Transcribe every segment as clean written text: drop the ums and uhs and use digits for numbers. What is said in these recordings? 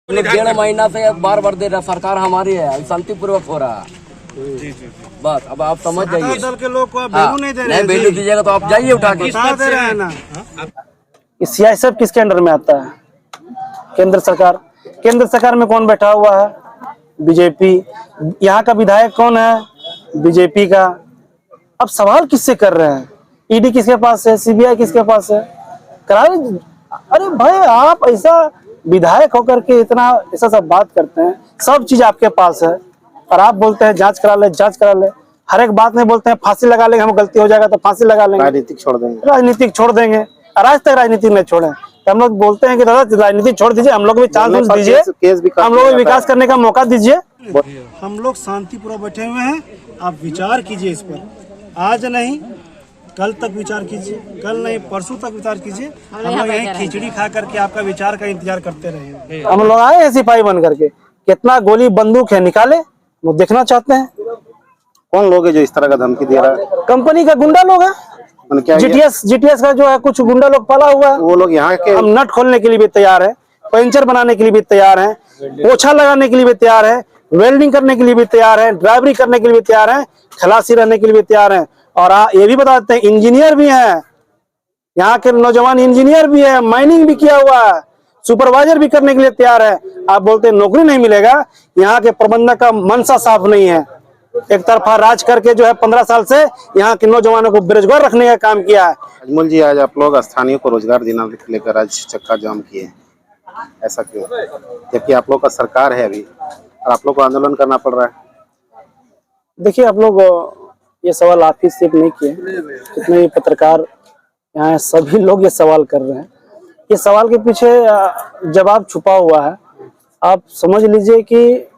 डेढ़ महीना से बार बार दे रहा, सरकार हमारी है, शांतिपूर्वक हो रहा। जी जी बस अब आप समझ जाइए। दल के लोग को वैल्यू नहीं दे रहे हैं। वैल्यू दीजिएगा तो आप जाइए उठा के। दे रहे हैं ना। सियासत किसके अंडर में आता है? केंद्र सरकार। केंद्र सरकार में कौन बैठा हुआ है? बीजेपी। यहाँ का विधायक कौन है? बीजेपी का। अब सवाल किससे कर रहे हैं? ईडी किसके पास है? सीबीआई किसके पास है? कराए। अरे भाई, आप ऐसा विधायक होकर के इतना ऐसा सब बात करते हैं, सब चीज आपके पास है और आप बोलते हैं जांच करा ले, जांच करा ले। हर एक बात में बोलते हैं फांसी लगा लेंगे, हम गलती हो जाएगा तो फांसी लगा लेंगे, राजनीतिक छोड़ देंगे। और आज तक राजनीति नहीं छोड़े। तो हम लोग बोलते हैं कि दादा राजनीति छोड़ दीजिए, हम लोग भी चांस दीजिए, हम लोग भी विकास करने का मौका दीजिए। हम लोग शांतिपूर्वक बैठे हुए हैं, आप विचार कीजिए इस पर। आज नहीं कल तक विचार कीजिए, कल नहीं परसों तक विचार कीजिए। हम लोग यही खिचड़ी खा करके आपका विचार का इंतजार करते रहे। हम लोग आए हैं सिपाही बन करके, कितना गोली बंदूक है निकाले, वो देखना चाहते हैं। कौन लोग है जो इस तरह का धमकी दे रहा है? कंपनी का गुंडा लोग है। जीटीएस का जो है कुछ गुंडा लोग पाला हुआ है। वो लोग यहाँ के हम नट खोलने के लिए भी तैयार है, पंचर बनाने के लिए भी तैयार है, पोछा लगाने के लिए भी तैयार है, वेल्डिंग करने के लिए भी तैयार है, ड्राइवरी करने के लिए भी तैयार है, खलासी रहने के लिए भी तैयार है। और ये भी बता देते हैं इंजीनियर भी है, यहाँ के नौजवान इंजीनियर भी है, माइनिंग भी किया हुआ है, सुपरवाइजर भी करने के लिए तैयार है। आप बोलते हैं नौकरी नहीं मिलेगा। यहाँ के प्रबंधक का मनसा साफ नहीं है, एक तरफा राज करके जो है 15 साल से यहाँ के नौजवानों को बेरोजगार रखने का काम किया है। अजमल जी, आज आप लोग स्थानीय को रोजगार देना लेकर आज चक्का जाम किए, ऐसा क्यों? जबकि आप लोग का सरकार है अभी और आप लोग को आंदोलन करना पड़ रहा है। देखिए, आप लोग ये सवाल आप ही सिर्फ नहीं किए, जितने भी पत्रकार यहाँ सभी लोग ये सवाल कर रहे हैं। ये सवाल के पीछे जवाब छुपा हुआ है। आप समझ लीजिए कि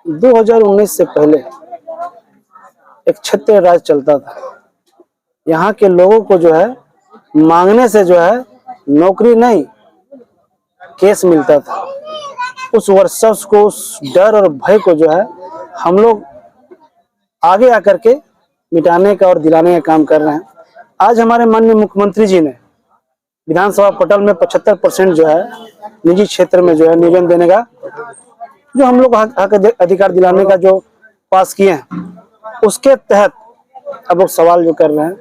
2019 से पहले एक क्षत्रिय राज चलता था। यहाँ के लोगों को जो है मांगने से जो है नौकरी नहीं केस मिलता था। उस वर्चस्व को, उस डर और भय को जो है हम लोग आगे आकर के मिटाने का और दिलाने का काम कर रहे हैं। आज हमारे माननीय मुख्यमंत्री जी ने विधानसभा पटल में 75% जो है निजी क्षेत्र में जो है नियोजन देने का, जो हम लोग हक अधिकार दिलाने का जो पास किए हैं, उसके तहत अब लोग सवाल जो कर रहे हैं,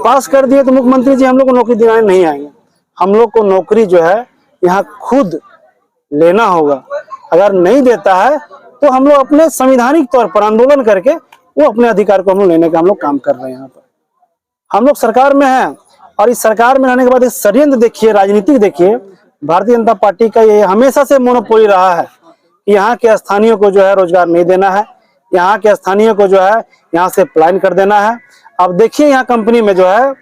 पास कर दिए तो मुख्यमंत्री जी हम लोग को नौकरी दिलाने नहीं आएंगे। हम लोग को नौकरी जो है यहाँ खुद लेना होगा। अगर नहीं देता है तो हम लोग अपने संवैधानिक तौर पर आंदोलन करके वो अपने अधिकार को हम लोग लेने का हम लोग काम कर रहे हैं। यहाँ पर हम लोग सरकार में हैं और इस सरकार में रहने के बाद एक षड्यंत्र देखिए, राजनीतिक देखिए। भारतीय जनता पार्टी का ये हमेशा से मोनोपोली रहा है। यहाँ के स्थानीय को जो है रोजगार नहीं देना है, यहाँ के स्थानीय को जो है यहाँ से पलायन कर देना है। अब देखिए यहाँ कंपनी में जो है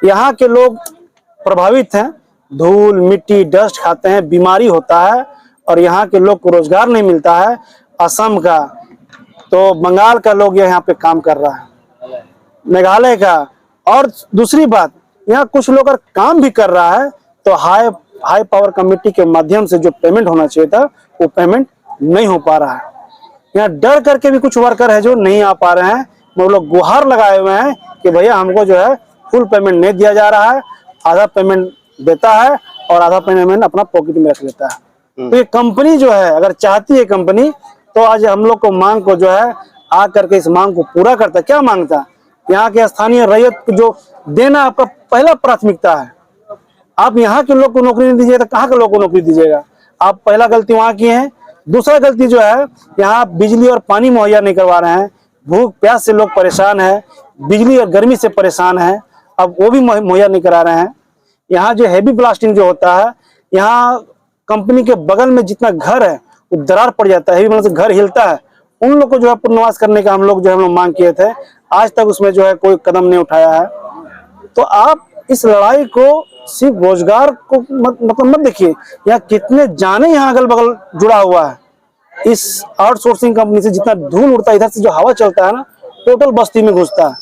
यहाँ के लोग प्रभावित हैं, धूल मिट्टी डस्ट खाते हैं, बीमारी होता है और यहाँ के लोग को रोजगार नहीं मिलता है। असम का तो बंगाल का लोग यहाँ पे काम कर रहा है, मेघालय का। और दूसरी बात, यहाँ कुछ लोग अगर काम भी कर रहा है तो हाई पावर कमेटी के माध्यम से जो पेमेंट होना चाहिए था वो पेमेंट नहीं हो पा रहा है। यहाँ डर करके भी कुछ वर्कर है जो नहीं आ पा रहे हैं। वो लोग गुहार लगाए हुए हैं कि भैया हमको जो है फुल पेमेंट नहीं दिया जा रहा है, आधा पेमेंट देता है और आधा पेमेंट अपना पॉकेट में रख लेता है। तो ये कंपनी जो है अगर चाहती है कंपनी तो आज हम लोग को मांग को जो है आ करके इस मांग को पूरा करता। क्या मांगता? यहाँ के स्थानीय रैयत को जो देना आपका पहला प्राथमिकता है। आप यहाँ के लोग को नौकरी नहीं दीजिएगा तो कहाँ के लोग को नौकरी दीजिएगा? आप पहला गलती वहाँ की है। दूसरा गलती जो है यहाँ बिजली और पानी मुहैया नहीं करवा रहे हैं। भूख प्यास से लोग परेशान है, बिजली और गर्मी से परेशान है, अब वो भी मुहैया नहीं करा रहे हैं। यहाँ जो हैवी ब्लास्टिंग जो होता है, यहाँ कंपनी के बगल में जितना घर है वो दरार पड़ जाता है, हैवी ब्लास्टिंग से घर हिलता है। उन लोग को जो है पुनर्वास करने का हम लोग मांग किए थे, आज तक उसमें जो है कोई कदम नहीं उठाया है। तो आप इस लड़ाई को सिर्फ रोजगार को मतलब मत देखिए, यहाँ कितने जाने यहाँ अगल बगल जुड़ा हुआ है। इस आउटसोर्सिंग कंपनी से जितना धूल उड़ता है, इधर से जो हवा चलता है ना, टोटल बस्ती में घुसता है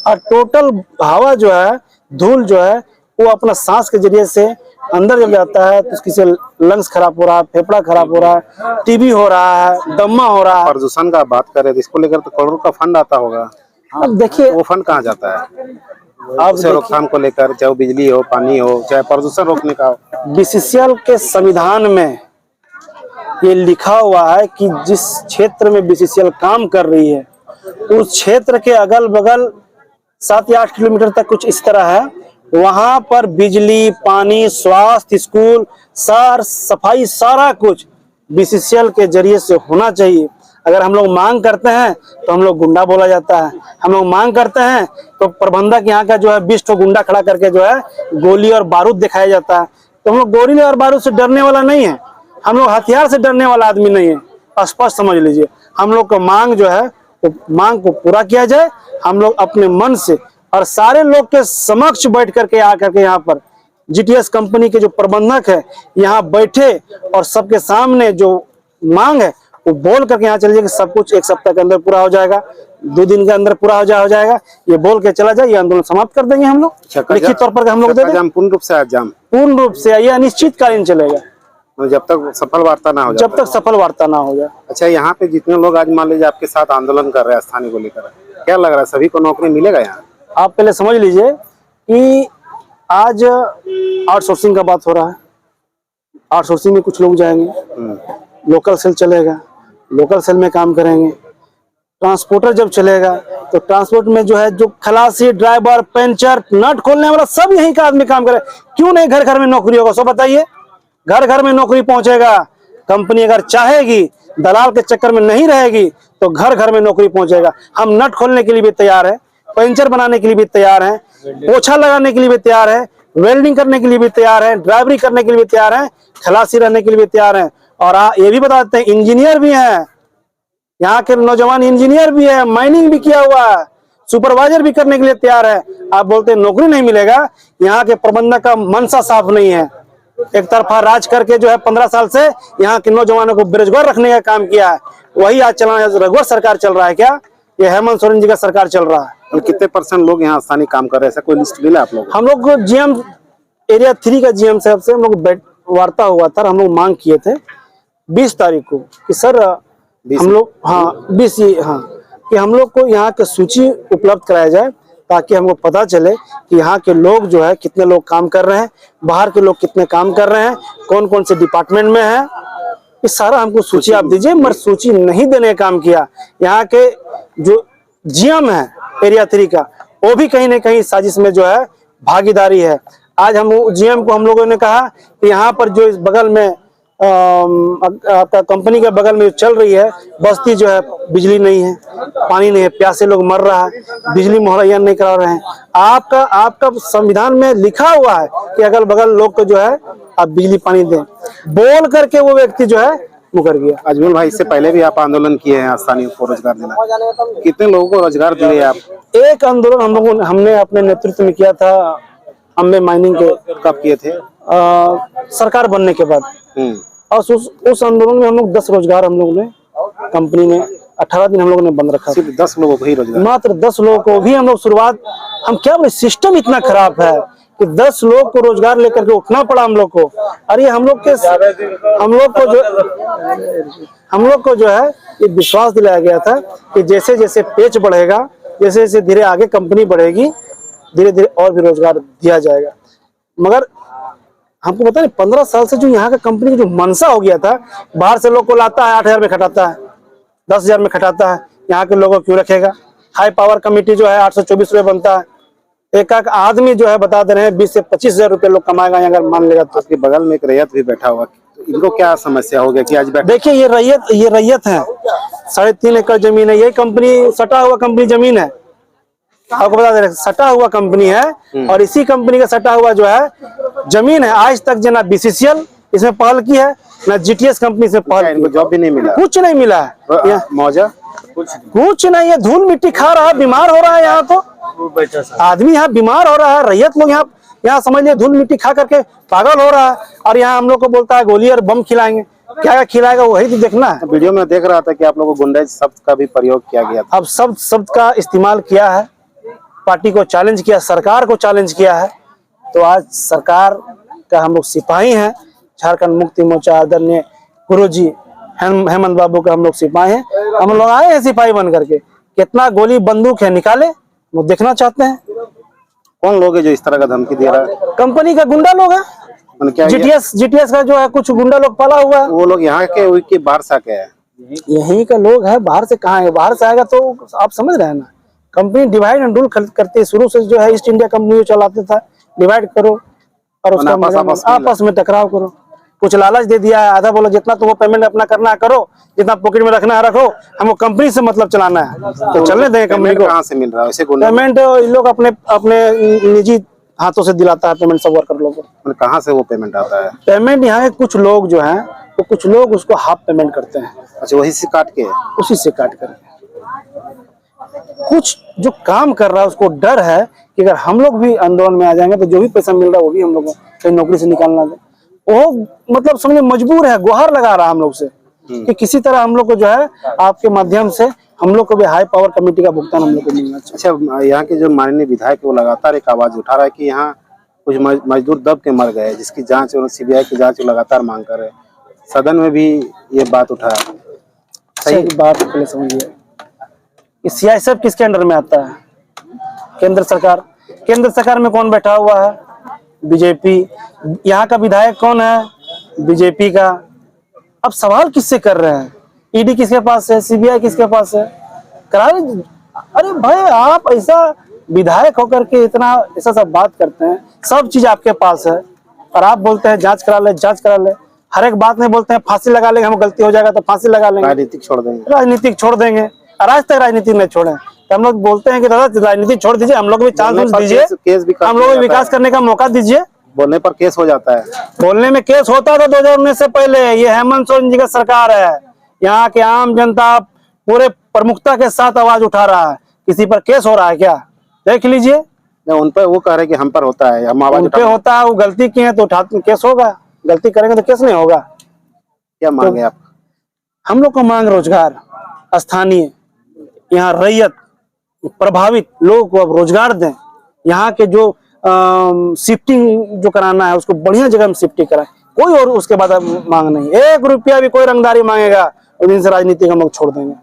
और टोटल हवा जो है, धूल जो है वो अपना सांस के जरिए से अंदर जब जाता है तो किसी लंग्स खराब हो रहा है, फेफड़ा खराब हो रहा है, टीबी हो रहा है, दम्मा हो रहा है। प्रदूषण का बात करें तो इसको लेकर तो करोड़ों का फंड आता होगा। अब देखिए वो फंड कहाँ जाता है? आप रोकथाम को लेकर, चाहे बिजली हो, पानी हो, चाहे प्रदूषण रोकने का हो। बीसीसीएल के संविधान में ये लिखा हुआ है कि जिस क्षेत्र में बीसीसीएल काम कर रही है उस क्षेत्र के अगल बगल 7 या 8 किलोमीटर तक कुछ इस तरह है, वहां पर बिजली, पानी, स्वास्थ्य, स्कूल, सार सफाई सारा कुछ बीसीसीएल के जरिए से होना चाहिए। अगर हम लोग मांग करते हैं तो हम लोग गुंडा बोला जाता है, हम लोग मांग करते हैं तो प्रबंधक यहाँ का जो है 20 ठो गुंडा खड़ा करके जो है गोली और बारूद दिखाया जाता है। तो हम लोग गोली और बारूद से डरने वाला नहीं है, हम लोग हथियार से डरने वाला आदमी नहीं है। स्पष्ट समझ लीजिए, हम लोग का मांग जो है वो मांग को पूरा किया जाए। हम लोग अपने मन से और सारे लोग के समक्ष बैठ करके आकर के यहाँ पर जीटीएस कंपनी के जो प्रबंधक है यहाँ बैठे और सबके सामने जो मांग है वो बोल करके यहाँ चलिए कि सब कुछ 1 सप्ताह के अंदर पूरा हो जाएगा, 2 दिन के अंदर पूरा हो जाएगा, ये बोल के चला जाए, ये आंदोलन समाप्त कर देंगे हम लोग लिखित तौर पर। हम लोग दे देंगे पूर्ण रूप से यह अनिश्चितकालीन चलेगा जब तक सफल वार्ता ना हो जाए, जब तक सफल वार्ता ना हो जाए। अच्छा, यहाँ पे जितने लोग आज मान लीजिए आपके साथ आंदोलन कर रहे हैं स्थानीय को लेकर, क्या लग रहा है सभी को नौकरी मिलेगा यहाँ? आप पहले समझ लीजिए कि आज आउटसोर्सिंग का बात हो रहा है, आउटसोर्सिंग में कुछ लोग जाएंगे, लोकल सेल चलेगा, लोकल सेल में काम करेंगे, ट्रांसपोर्टर जब चलेगा तो ट्रांसपोर्ट में जो है जो खलासी, ड्राइवर, पंचर, नट खोलने वाला सब यहीं का आदमी काम करे। क्यों नहीं घर घर में नौकरी होगा? सो बताइए, घर घर में नौकरी पहुंचेगा। कंपनी अगर चाहेगी, दलाल के चक्कर में नहीं रहेगी तो घर घर में नौकरी पहुंचेगा। हम नट खोलने के लिए भी तैयार है, पंचर बनाने के लिए भी तैयार हैं, पोछा लगाने के लिए भी तैयार है, वेल्डिंग करने के लिए भी तैयार है, ड्राइवरी करने के लिए भी तैयार है, खलासी रहने के लिए भी तैयार हैं। और ये भी बता देते हैं इंजीनियर भी हैं, यहाँ के नौजवान इंजीनियर भी है, माइनिंग भी किया हुआ है, सुपरवाइजर भी करने के लिए तैयार है। आप बोलते हैं नौकरी नहीं मिलेगा, यहाँ के प्रबंधक का मनसा साफ नहीं है। एक तरफा राज करके जो है 15 साल से यहाँ के नौजवानों को बेरोजगार रखने का काम किया है, वही आज चला है। रघुवर सरकार चल रहा है क्या? ये हेमंत सोरेन जी का सरकार चल रहा है। और कितने % लोग यहाँ स्थानीय काम कर रहे हैं, ऐसा कोई लिस्ट मिला आप लोग? हम लोग को जीएम एरिया 3 का जीएम साहब से हम लोग वार्ता हुआ था, हम लोग मांग किए थे 20 तारीख को कि सर हम लोग 20 कि हम लोग को यहाँ की सूची उपलब्ध कराया जाए ताकि हमको पता चले कि यहाँ के लोग जो है कितने लोग काम कर रहे हैं, बाहर के लोग कितने काम कर रहे हैं, कौन कौन से डिपार्टमेंट में है, ये सारा हमको सूची आप दीजिए। मगर सूची नहीं देने का काम किया। यहाँ के जो जीएम है एरिया 3 का, वो भी कहीं ना कहीं साजिश में जो है भागीदारी है। आज हम जीएम को हम लोगों ने कहा कि यहाँ पर जो इस बगल में आपका कंपनी के बगल में चल रही है बस्ती जो है, बिजली नहीं है, पानी नहीं है, प्यासे लोग मर रहा है, बिजली मुहैया नहीं करा रहे हैं। आपका संविधान में लिखा हुआ है कि अगल बगल लोग को जो है आप बिजली पानी दें, बोल करके वो व्यक्ति जो है मुकर गया। अजमल भाई, इससे पहले भी आप आंदोलन किए हैं स्थानीय को रोजगार देना, कितने लोगों को रोजगार दिए आप? एक आंदोलन हमने अपने नेतृत्व में किया था अम्बे माइनिंग के। कब किए थे? सरकार बनने के बाद। और उस आंदोलन में हम लोग 10 रोजगार हम लोग ने कंपनी में 18 दिन हम लोग ने बंद रखा। सिर्फ 10 लोगों को ही रोजगार? मात्र 10 लोगों को भी हम लोग शुरुआत, हम क्या बोले, सिस्टम इतना खराब है कि 10 लोग को रोजगार लेकर के उठना पड़ा हम लोग को। अरे हम लोग को जो है ये विश्वास दिलाया गया था कि जैसे जैसे पेच बढ़ेगा, जैसे जैसे धीरे आगे कंपनी बढ़ेगी, धीरे धीरे और भी रोजगार दिया जाएगा। मगर हमको पता नहीं 15 साल से जो यहाँ का कंपनी जो मनसा हो गया था, बाहर से लोग को लाता है 8,000 में खटाता है, 10,000 में खटाता है, यहाँ के लोगों को क्यों रखेगा? हाई पावर कमेटी जो है 824 रुपये बनता है, एक आदमी जो है बता दे रहे हैं 20 से 25,000 रुपये लोग कमाएगा अगर मान लेगा तो। आपके बगल में एक रैयत भी बैठा हुआ, तो इनको क्या समस्या हो गया कि आज देखिए ये रैयत है, 3.5 एकड़ जमीन है, ये कंपनी सटा हुआ कंपनी जमीन है, आपको बता दे रहे सटा हुआ कंपनी है। और इसी कंपनी का सटा हुआ जो है जमीन है, आज तक जो ना बीसीसीएल इसमें पहल की है, ना जीटीएस कंपनी से पहल की। जॉब भी नहीं मिला, कुछ नहीं मिला है, मौजा कुछ नहीं है, धूल मिट्टी खा रहा है, बीमार हो रहा है। यहाँ तो आदमी यहाँ बीमार हो रहा है, रैयत लोग यहाँ समझ लिया धूल मिट्टी खा करके पागल हो रहा है। और यहाँ हम लोग को बोलता है गोली और बम खिलाएंगे, क्या खिलाएगा वही तो देखना है। वीडियो में देख रहा था कि आप लोगों को गुंडाइज शब्द का भी प्रयोग किया गया था। अब शब्द का इस्तेमाल किया है, पार्टी को चैलेंज किया, सरकार को चैलेंज किया है। तो आज सरकार का हम लोग सिपाही हैं, झारखंड मुक्ति मोर्चा आदरणीय गुरुजी हेमंत बाबू का हम लोग सिपाही हैं। हम लोग आए हैं सिपाही बन करके, कितना गोली बंदूक है निकाले, वो देखना चाहते हैं। कौन लोग है जो इस तरह का धमकी दे रहा है? कंपनी का गुंडा लोग है, मतलब क्या जीटीएस का जो है कुछ गुंडा लोग पाला हुआ है। वो लोग यहाँ के बाहर से आके है? यहीं का लोग है, बाहर से कहाँ है? बाहर से आएगा तो आप समझ रहे हैं ना, कंपनी डिवाइड एंड रूल करते शुरू से जो है ईस्ट इंडिया कंपनी जो चलाते था, डिवाइड करो और उसका आपस में टकराव करो। कुछ लालच दे दिया है, आधा बोला जितना तो वो पेमेंट अपना करना है करो, जितना पॉकेट में रखना है रखो, हमको कंपनी से मतलब चलाना है तो चलने देंगे कंपनी को। कहाँ से मिल रहा है वैसे? पेमेंट इन लोग अपने निजी हाथों से दिलाता है पेमेंट सब वर्कर लोगों को। कहाँ से वो पेमेंट आता है? पेमेंट यहाँ के कुछ लोग जो हैं तो कुछ लोग उसको हाफ पेमेंट करते हैं। अच्छा, वही से काट के? उसी से काट करके। कुछ जो काम कर रहा है उसको डर है कि अगर हम लोग भी आंदोलन में आ जाएंगे तो जो भी पैसा मिल रहा है वो भी हम लोग को कहीं नौकरी से निकालना दे। वो मतलब समझे मजबूर है, गुहार लगा रहा है हम लोग से कि किसी तरह हम लोग को जो है आपके माध्यम से हम लोग को भी हाई पावर कमेटी का भुगतान हम लोग को मिलना चाहिए। अच्छा, यहाँ के जो माननीय विधायक वो लगातार एक आवाज उठा रहा है कि यहाँ कुछ मजदूर दब के मर गए, जिसकी जांच सीबीआई की जांच लगातार मांग कर रहे। सदन में भी ये बात उठा। सही बात पहले समझिए, सीआईएसएफ किसके अंडर में आता है? केंद्र सरकार। केंद्र सरकार में कौन बैठा हुआ है? बीजेपी। यहाँ का विधायक कौन है? बीजेपी का। अब सवाल किससे कर रहे हैं? ईडी किसके पास है? सीबीआई किसके पास है? कराए। अरे भाई, आप ऐसा विधायक होकर के इतना ऐसा सब बात करते हैं, सब चीज आपके पास है और आप बोलते हैं जांच करा ले, जांच करा ले। हर एक बात में बोलते हैं फांसी लगा लेंगे, हम गलती हो जाएगा तो फांसी लगा लेंगे, राजनीतिक छोड़ देंगे, राजनीतिक छोड़ देंगे। और आज तक राजनीति नहीं छोड़े तो हम लोग बोलते हैं कि दादा राजनीति छोड़ दीजिए, हम लोग भी चांस दीजिए, हम लोग भी विकास करने का मौका दीजिए। बोलने पर केस हो जाता है। बोलने में केस होता था 2019 से पहले। ये हेमंत सोरेन जी का सरकार है, यहाँ के आम जनता पूरे प्रमुखता के साथ आवाज उठा रहा है। किसी पर केस हो रहा है क्या? देख लीजिए। उन पर वो कह रहे कि हम पर होता है, हम आवाज उन पे होता है, वो गलती की है तो केस होगा, गलती करेंगे तो केस नहीं होगा। क्या मांगे आप? हम लोग को मांग रोजगार, स्थानीय यहाँ रैयत प्रभावित लोगों को अब रोजगार दें। यहाँ के जो शिफ्टिंग जो कराना है उसको बढ़िया जगह में शिफ्टिंग कराएं। कोई और उसके बाद मांग नहीं। 1 रुपया भी कोई रंगदारी मांगेगा उस दिन से राजनीति हम लोग छोड़ देंगे।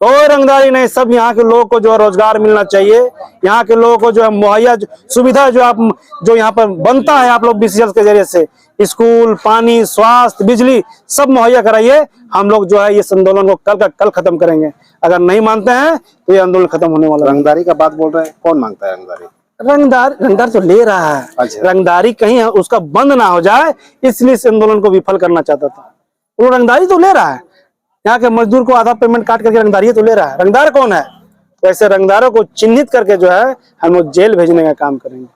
कोई रंगदारी नहीं, सब यहाँ के लोगों को जो रोजगार मिलना चाहिए, यहाँ के लोगों को जो है मुहैया सुविधा जो यहाँ पर बनता है आप लोग बीसीएल के जरिए से, स्कूल, पानी, स्वास्थ्य, बिजली सब मुहैया कराइए। हम लोग जो है इस आंदोलन को कल का कल खत्म करेंगे। अगर नहीं मानते हैं तो ये आंदोलन खत्म होने वाला है। रंगदारी का बात बोल रहे हैं, कौन मांगता है रंगदारी? रंगदार तो ले रहा है। अच्छा। रंगदारी कहीं उसका बंद ना हो जाए इसलिए इस आंदोलन को विफल करना चाहता था। वो रंगदारी तो ले रहा है, यहाँ के मजदूर को आधा पेमेंट काट करके रंगदारी तो ले रहा है। रंगदार कौन है? वैसे रंगदारों को चिन्हित करके जो है हम लोग जेल भेजने का काम करेंगे।